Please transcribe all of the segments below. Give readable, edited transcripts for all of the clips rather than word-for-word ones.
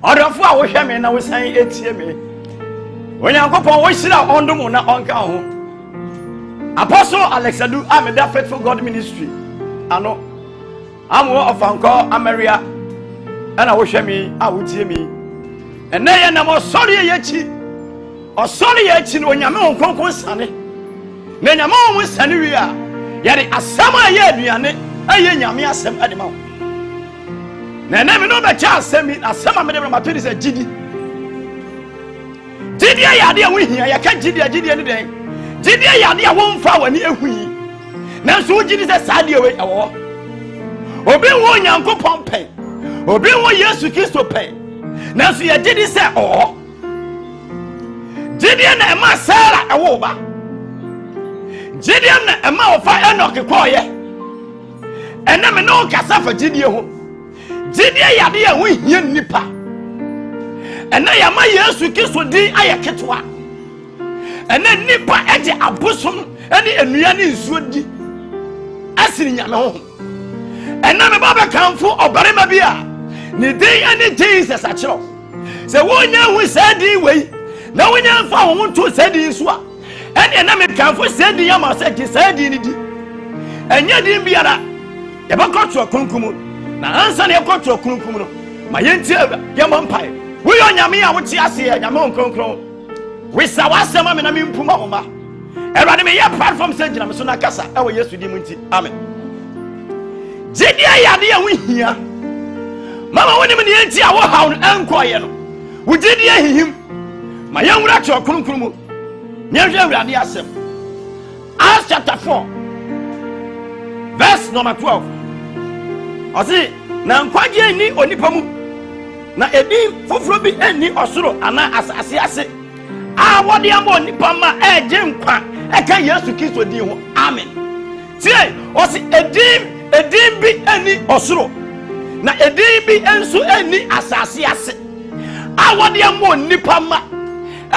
Ọdọfo a wohwe me na wosan etie me. Onyankopon wo hira ondom na onka ho. Apostle Alexadu Ameda Faithful God Ministry. Ano amwo ofanko Ameria. Ana wohwe me a wotie me. Ene ye na mo sori ye chi. Osori ye chi no onyame onkonkon sane. Na nyame wo sane wi a ye de asam a ye aduane aye nyame asem ade ma wo. Na me no be cha asemi asema me de ma pedi se gidi ya de wo hia ya ka gidi ni den gidi ya de wo mfa wani ehui na so gidi se sa de we ewo obi wo Nyankopon pen obi wo Yesu Kristo pen na so ya gidi se o gidi na ma Sara ewo ba gidi na ma ofa Enoch koye ena me no kasa fa gidi ho Jidie yade ya hia nipa ena ya ma Yesu Kristo din ayeketwa ena nipa eje abosom ene enua ne nsuo di asiri nyame ho ena me baba kanfo obarema bia ne din ene Jesus akiro se wonya hu sadi wei na wonya mfa ho nto sadi nso a ene na me kanfo sadi ya ma se sadi ni di enye din biara ye bakotro kunkumu na ansa na ekotro kunkum no ma yenti ye mampai wo yo nyame a wote ase ya nyame onkonkron we sa wasema me na me mpuma homa erade me ye platform se gina me so na kasa e wo Yesu di munti amen jidia yade ya wo hia mama woni me yenti a wo hawo enkoye no wo jidia hihim ma ye nwura kro kunkum mu nyehwe awrade asem Acts chapter 4 verse number 12 Osi na nkwaje ni onipa mu na edi foforo bi eni osoro ana asase ase a wode am onipa ma eje nkwa eka Yesu Kristo di ho amen tie osi edi bi eni osoro na edi bi enso eni asase ase a wode am onipa ma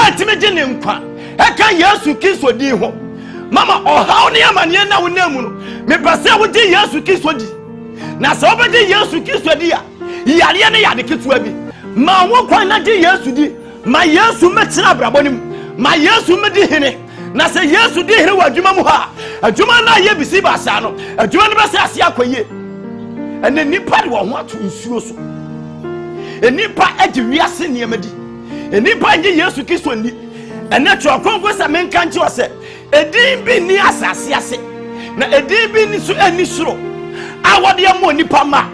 etimeje ne nkwa eka Yesu Kristo di ho mama ohaw ne amane na wonamu no me pese wo di Yesu Kristo di na so be di Yesu Kristo di a yare ne yade ketua bi ma wo kwan na di Yesu di ma Yesu metira brabonim ma Yesu medi hene na se Yesu di hene wadwuma mu ha adwuma na ye bisi ba sa no adwuma ne be se ase akoye ene nipa de wo ho ato nsuo so enipa agi wiase ne amadi enipa ngi Yesu Kristo ni ene twokonko sa menka nchi wose edin bi ni asase ase na edin bi ni so ani suro awode am onipa ma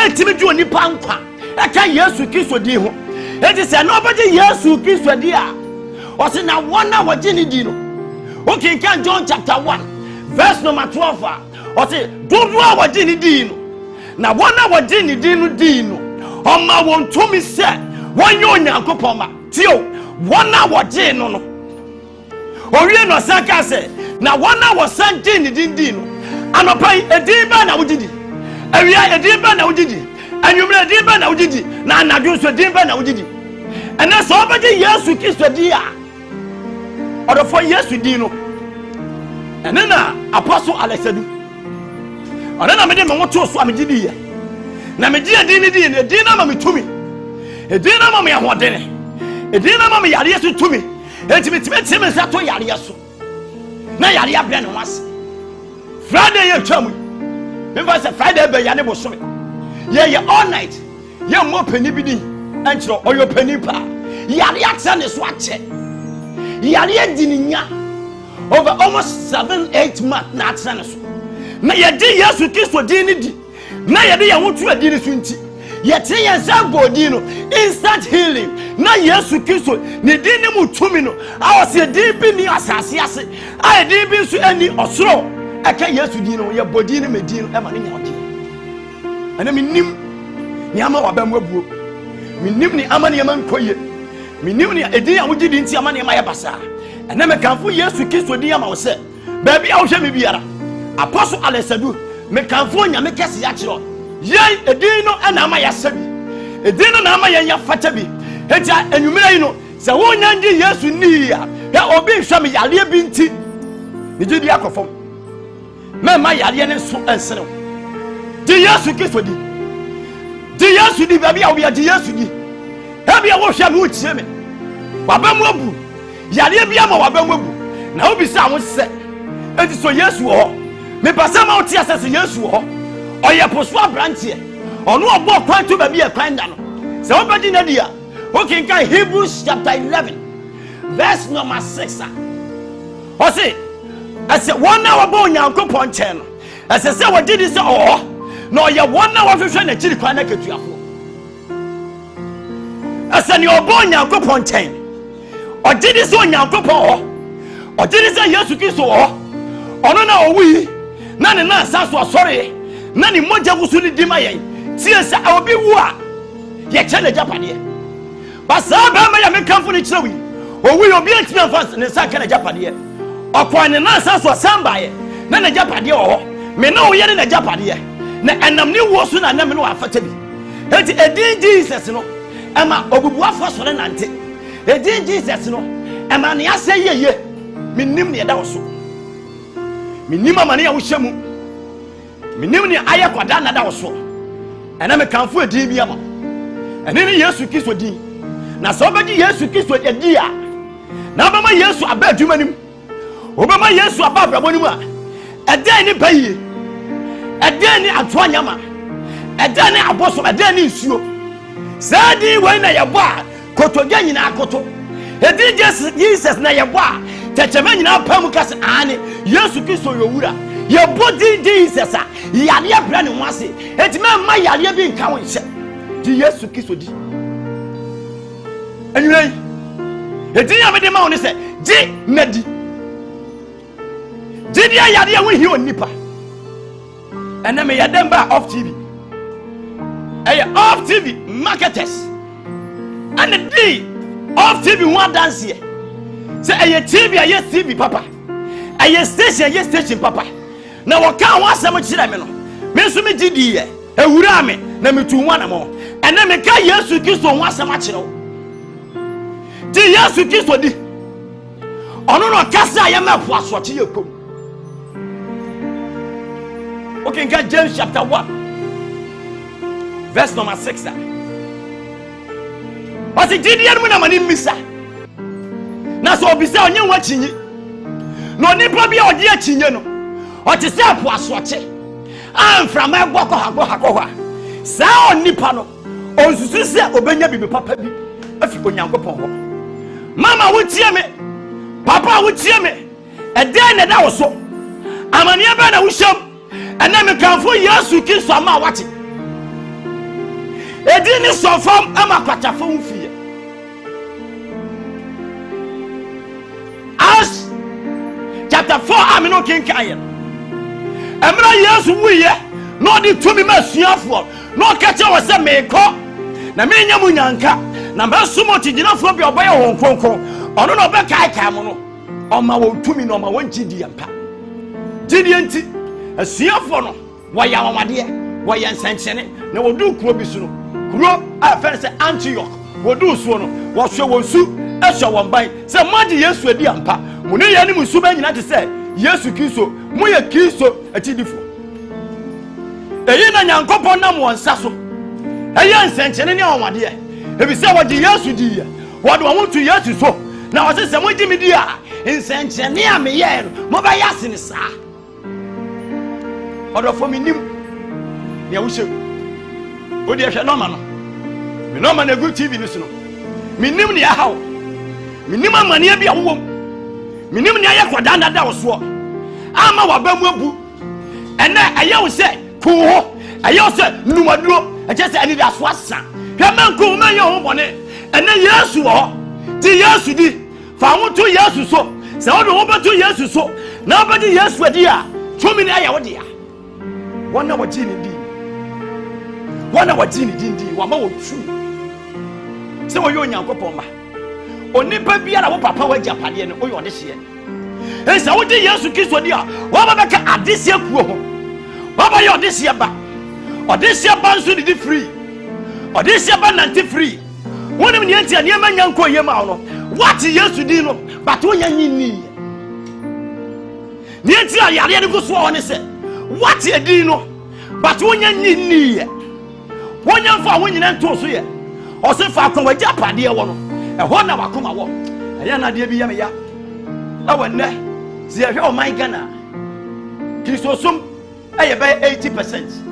etimi ju onipa nkwa eka Yesu Kristo di ho enti se na obaje Yesu Kristo di a o se na wona waje ni di no okay kan John chapter 1 verse number 12 o se dodo a waje ni di no na wona waje ni di no o ma won to mi se wonye Onyankopon ma tio wona waje no no o wie no saka se na wona wo sanje ni di no anopai edin ba na wujidi awia edin ba na wujidi anwumre edin ba na wujidi na anadwo so edin ba na wujidi ene so obaje Yesu Kristo di a odofo Yesu di no ene na Apostle Alexadu ona na mede me woto so amegidi ye na megi edin na ma metumi edin na ma me ahodene edin na ma me yare Yesu tumi etimi sa to yare Yesu na yare abia ne wase Friday ye twamu me va say Friday be ya ne bosome ye all night ye mo pani bi di enchiro oyo pani pa yare aksa ne so ache yare di nya over almost 7-8 months na aksa ne so na ye di Yesu Kristo di ni di na ye di ye wotu adi ni so nti ye ten ye zambo di no instant healing na Yesu Kristo ne di ni mutumi no awose di bi ni asase ase a di bi so ani osoro aka Yesu di no ye bodi ni medi no e ma ne nya odi ana minnim ni ama wabam abuo minnim ni ama ne man koye minnim ni edi ya wodi di nti ama ne ma ye basa ana me kanfo Yesu Kristo di ama wo se ba bia wo hwe me biara Apostle Alexadu me kanfo nya me kese ya kiro ye edi no ana ama ya sabi edi no na ama ya nya fata bi eja enwumira yi no se wo nya ndi Yesu ni ya he obi hwe me yare bi nti ni di akofom me ma yare ne so ensere di Yesu Kristo di Yesu di baby a obi di Yesu di Ebia wo hwa me wo tie me. Wabamu abu. Yale bia ma wabamu abu. Na obi sa wo se. Enti so Yesu wo. Me pasa ma wo tie asase Yesu wo. Oye poso abrantie. Ono obo kwan to ba bia kwan da no. Se wo bedi na dia. Okay, in Hebrews chapter 11 verse number 6. O say, I said 1 hour bo Nyankopon che no. I said say we did this oh. No ye 1 hour hwehwe na chiri kwan na ketuafo. I said you bo Nyankopon che. O did this on Nyankopon. O did this Yesu Kristo oh. Ono na owi na ne na saso sorry. Na ni moja gusu ni dima yen. Tie se obi wu a ye che na japade. Basa ba ma ya me kanfo ni kire wi. Owi obi experience fast ne sa kana japade. Okwan ne na saso samba ye. Na na japade ho. Me na wo ye na japade. Na enam ni wo so na nam no afata bi. Enti edin Jesus no. Ema obubu afo so ne nante. Edin Jesus no. Ema ne ase yeye. Minim ne da wo so. Minim amane ya wo hyemu. Minim ne aye kwada na da wo so. Ena me kanfo edin bi ama. Ene ne Yesu Kristo din. Na so obedi Yesu Kristo edi a. Na ba ma Yesu aba adumanim. Obama Yesu aba abrabonim a. Eden ni bayi. Eden ni atoanyama. Eden ni aboso, eden ni nsuo. Sadi we na yebo a kotoga nyina akoto. Edi Jesus na yebo a techema nyina pam kase ane Yesu Kristo yowura. Yebo di Jesus a yale abra ne ho ase. Etima ma yale bi nka wo nche. Di Yesu Kristo di. Anyway, edi ya me de ma woni se di nadi. Di dia yale ya wo hi onipa. Ene me yademba off TV. Eye off TV marketers. And the D off TV one dance here. Say eye TV eye TV papa. Eye station papa. Na waka wan asem kire me no. Me so me gidi ye. Ewura me na me tu wan mo. Ene me ka Yesu Kristo wan asem akire wo. Di Yesu Kristo di. Ono no kasa ya me po asoche ye kom. Okay, in James chapter 1 verse number 6. But the Gideon when I'm in Missa. Now, so be saying you watching it. No, ni probably or dear Chino or to say, was watching. I'm from my walk or Sao Nipano or Susia Obenya be papa. If you go young upon Mama would cheer me, Papa would cheer me, and then that was so. I'm a nearby wish him. And then me can for Yesu Kristo ama wati. Edi ni so fam ama kwata fam fie. As chapter 4 amino kinkan. Emra Yesu wuye no di tumi masuafo no kache wo se me ko na me nya munyanka na me sumo tiginafo bi obaye won kronkron ono no be kai mo no o ma wo tumi no ma won gidi ampa. Gidi enti asuafo no waya wamade waya nsanchene na wodu kuro bi su no kuro a fere se Antioch wodu su no wo hwe wonsu ehwe won ban se madi Yesu adi ampa mu ne ya ni musu ba nyina te se Yesu Kristo mu ye Kristo atidifo eyi na Nyankopon na mo nsa so eyi nsanchene ne wamade ebi se wodi Yesu di ya wodi wo tu Yesu so na wo se mo di mi di a nsanchene a me ye no mo ba yase ne saa odo for me nim ne awushe odi ehwe no ma no me no ma na good TV ni so no me nim ne ahaw me nim amane bia wowom me nim ne ayekoda ndada wo so ama wabamu abu ene aye wo se ku ho aye wo se numaduro eche se ani da so asa hwe manko ma ye ho bone ene Yesu ho ti Yesu di fa wo to Yesu so se wo do wo beto Yesu so na wo be Yesu adi a tumi ne aye wo dia wana wajini di wana wajini di wama wotu se wo yo Nyankopon ba onipa bia na wo papa wa japade ne oyo de hye e se wo di Yesu Kristo di a wo ba beka adesia kuo ho wo ba yo adesia ba nso di free adesia ba nanti free wonim ne antia ne ma nyanko yema no what Yesu di no but wo nya nyini ne antia yare ne go so ho ne se what you do no but wonya nyini ye wonya fa wonyina nto so ye ɔse fa akɔ wagya padeɛ wɔ no ɛhɔ na wakoma wɔ ɛyɛ na deɛ bi yɛ me ya ɛwɔ nnɛ sɛ yɛhwɛ ɔman Ghana kristosom ɛyɛ bɛyɛ 80%.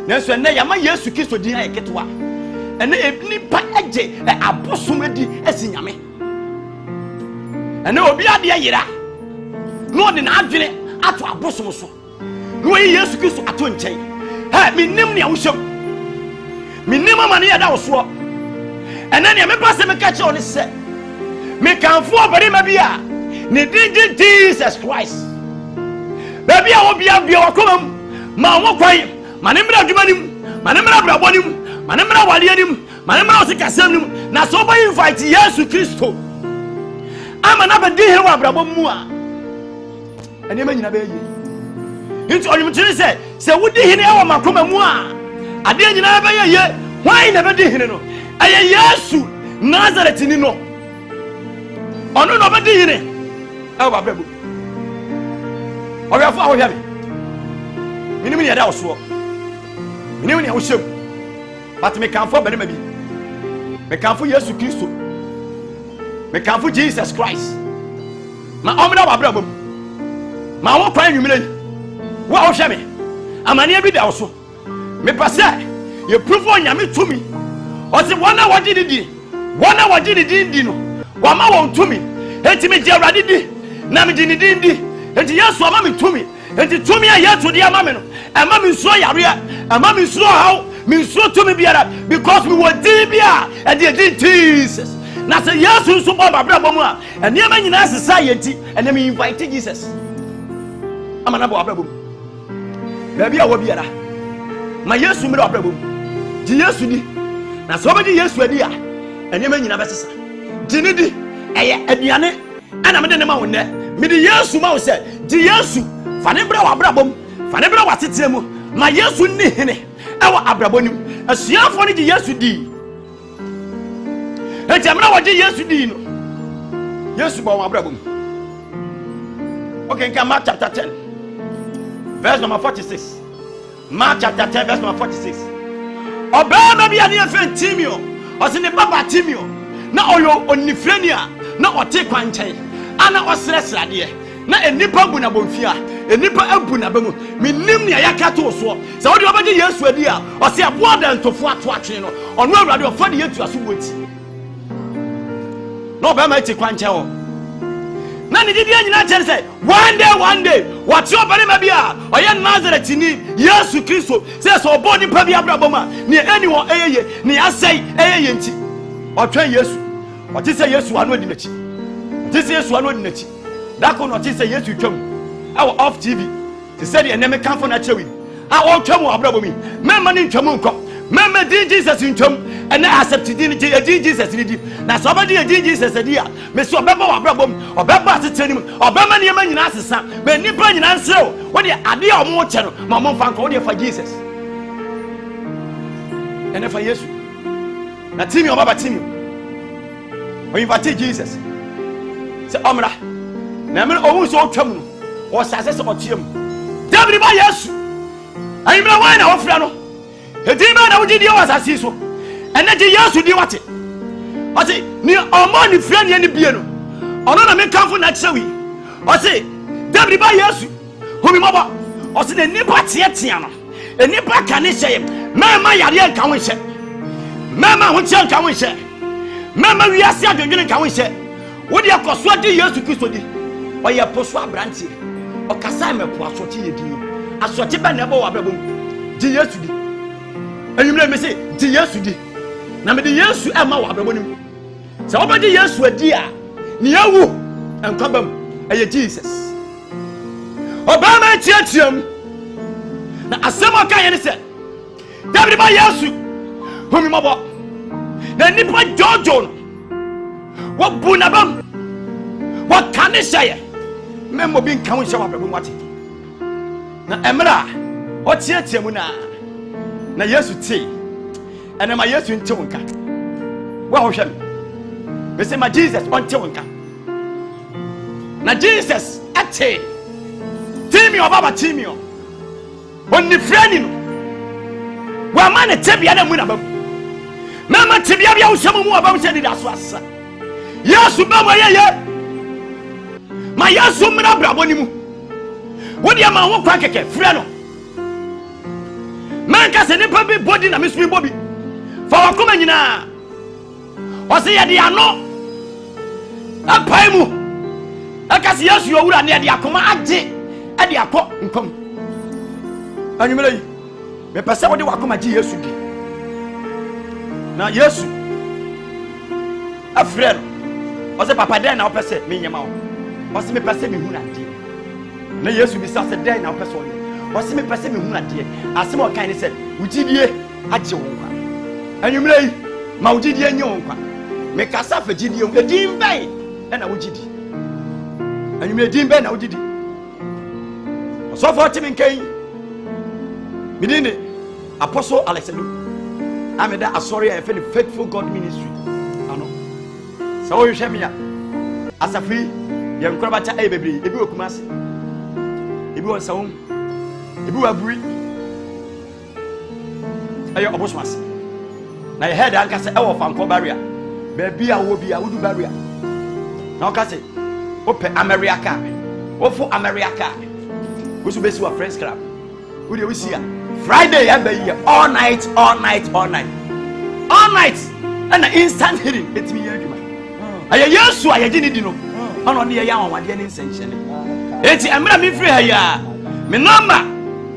nanso ɛnnɛ yɛama Yesu Kristo din ayɛ ketewa ɛnɛ nipa agye abosom adi asi nyame ɛnɛ obi adeɛ yera na ɔde n'adwene ato abosom so na ɔyi Yesu Kristo ato nkyɛn menim nea wohyɛm menim ama ne yɛda wo soɔ ɛnɛ nea mepɛ sɛ meka kyerɛ wo ne sɛ mekamfo ɔbarima bi a ne din gye Jesus Christ baabi a wɔbia bia wakoma mu ma wo kwan ma ne mmra adwuma nim ma ne mmra brabɔ nim ma ne mmra waleɛ nim ma ne mmra ɔsikasɛm nim na sɛ wobɛyi invite Yesu Kristo ama na bɛdi hene wɔ abrabɔ mu a ɛnɛma nyina bɛyɛ yie nti ɔnwomkyere sɛ wodi hene ɛwɔ makoma mu a adeɛ nyinaa bɛyɛ yie hwan na bɛdi hene no ɛyɛ Yesu Nazaretini no ɔno na ɔbɛdi hene ɛwɔ abrabɔ ɔwɛfo a wohwɛ me menim ne yɛda wo soɔ menim ne wohyɛm but mekamfo barima bi mekamfo Yesu Kristo mekamfo Jesus Christ ma ɔmena wɔ abrabɔ mu ma wo kwan nwumere wo a wohwɛ me amanneɛ bi da wo so mepɛ sɛ yɛprofo onyame tumi ɔse wɔn a wɔgye ne di wɔn a wɔgye ne din di no wɔma wɔn tumi enti megye Awurade di na megye ne din di enti Yesu ama me tumi enti tumi a Yesu de ama me no ɛma me nsuo yareɛ ɛma me nsuo haw me nsuo tumi biara because me wɔ din bi a ɛde din Jesus na sɛ Yesu nso bɔ babrabɔ mu a ɛnneɛma nyinaa sesa yɛ nti ɛnɛ me invite Jesus ama na bɔ babrabɔ mu baabi a wɔ biara ma Yesu mmere babrabɔ mu gye Yesu di na sɛ wobɛgye Yesu adi a ɛnneɛma nyinaa bɛsesa gye ne di ɛyɛ aduane ɛna mede ne ma wo nnɛ mede Yesu ma wo sɛ gye Yesu fa ne brɛ wɔ abrabɔ mu fa ne brɛ wɔ atetene mu ma Yesu nni hene ɛwɔ abrabɔ nim asuafoɔ no gye Yesu di enti amena wɔgye Yesu di no Yesu bɔ wɔn abrabɔ mu okay nka Mark chapter 10 verse number 46 Mark chapter 10 verse number 46 ɔbɛrima bi a ne yɛfrɛ Timeo ɔse ne baba Timeo na ɔyɛ onifirani a na ɔte kwan nkyɛn ana ɔsrɛsrɛ adeɛ na enipa bu na bonfia enipa abu na bamu menim nea yɛka to soɔ sɛ wode wɔbɛgye Yesu adi a ɔse aboa da ntofo ato atwe no ɔno Awurade ɔfa de yɛtu aso wɔti na ɔbɛrima te kwan nkyɛn hɔ na ne didi nyina kyerɛ sɛ one day wɔte ɔbarima bi a ɔyɛ Nazaretini Yesu Kristo sɛ ɔbɔ nipa bi abrabɔ mu a ne ɛni wɔ ɛyɛ ye ne asɛe ɛyɛ ye nti ɔtwɛn Yesu ɔte sɛ Yesu ano adi n'akyi ɔte sɛ Yesu ano adi n'akyi dako na ɔte sɛ Yesu twam ɛwɔ off TV te sɛ deɛ ɛnɛme kamfo no akyɛwi a ɔtwam wɔ abrabɔ mu mɛma ne ntwam nkɔ mɛma din Jesus ntwam ɛnɛ accept din Jesus ne di na sɛ ɔbɛgye din Jesus adi a mesi ɔbɛba wɔ abrabɔ mu ɔbɛba asetɛ nim ɔbɛma nneɛma nyinaa asesa ma nnipa nyinaa nserew wode adeɛ a ɔmo kyɛ no ma ɔmo mfa nkɔ wode fa Jesus ɛnɛ fa Yesu na Timeo ɔbaba Timeo ɔyimfate Jesus sɛ ɔmmra na ɛmɛ ɔwu sɛ ɔtwam no ɔsase sɛ ɔteɛ mu David ba Yesu ayimra wɔn na wɔfra no edin ba na wogye die wɔ asase so ɛnɛ gye Yesu di wate ɔse ne ɔmɔ ne fira ne bie no ɔno na mekamfo na kyerɛ wi ɔse David ba Yesu homi mɔbɔ ɔse ne nipa teɛteɛ no nipa ka ne hyɛ mɛma yareɛ nka ho nhyɛ mɛma ho kyɛ nka ho nhyɛ mɛma wiase adwendwene nka ho nhyɛ wode akɔsoa di Yesu Kristo di ɔyɛ poso abranteɛ ɔkasa mɛpo asɔkye yɛ din asɔkye bɛ na ɛbɔ wɔ abrabɔ mu di Yesu di enyimire me se di Yesu di na me di Yesu ɛma wɔ abrabɔ nim sɛ wobɛgye Yesu adi a ne yawu nkwa bam ɛyɛ Jesus ɔbɛma tiatiam na asɛm ɔka yɛ ne sɛ David ba Yesu homi mɔbɔ na nipa jojo no wɔbu na bam wɔka ne hyɛ mɛmmɔ bi nka ho hyɛ wɔ abrabɔ mu wate na ɛmmerɛ a ɔtiatia mu na Yesu tee ɛnɛ ma Yesu nte wo nka wo a wohwɛ me mɛsɛ ma Jesus ɔnte wo nka na Jesus ɛte Timeo ɔbaba Timeo ɔnifirani no wɔama ne tebea na mu na bam mama tibia bia usemu mu aba usedi da so asa yesu ba mo yeye ma yesu mra brabo ni mu wodi ama wo kwa keke frɛ no man ka se nipa bi body na mesu bobi fa wakoma nyina o se ye de ano apai mu aka se yesu yo wura ne de akoma agye ade akɔ nkom anwumere yi me pese wodi wakoma gye yesu di na yesu afrɛ no o se papa den na o pese me nyema wo o se me pese me hu na de na yesu bi sa se den na o pese o se me pese me hu na de asem o kan ni se wugidie agye wo kwa anwumere yi ma wugidie nye wo kwa me kasa fa gidie wo edin bai na wugidi anwumere din bai na wugidi so for timi nkan midine apostle Alexander ameda asori a faithful God ministry ano so wo hwehwe me ya asafi ye nkora ba cha e bebre ebi okumase ebi won sawon ebi waburi ayo obosmas na ye head anka se e wo fanko barrier be bia wo bia wudu barrier na o ka se ope America wo fu America wo so besi wa friends club wo de we see Friday ya be here all night and instant healing etimi ya adwuma aya yesu aya gini di no ono ne ya wanwade ne nsenhyene eti amra mi free ha ya me number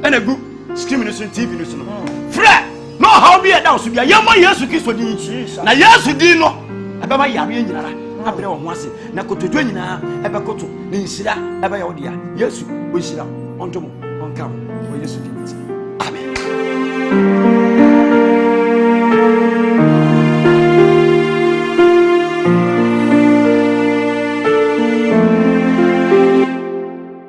na gu screen no so TV no so no free no how be da so bia yemo yesu Kristo di na yesu di no abema yare nyinara abre wo ho ase na kotodwo nyina ebe koto ne nsira ebe ya odia yesu o nsira ontomo onkam o yesu di amen.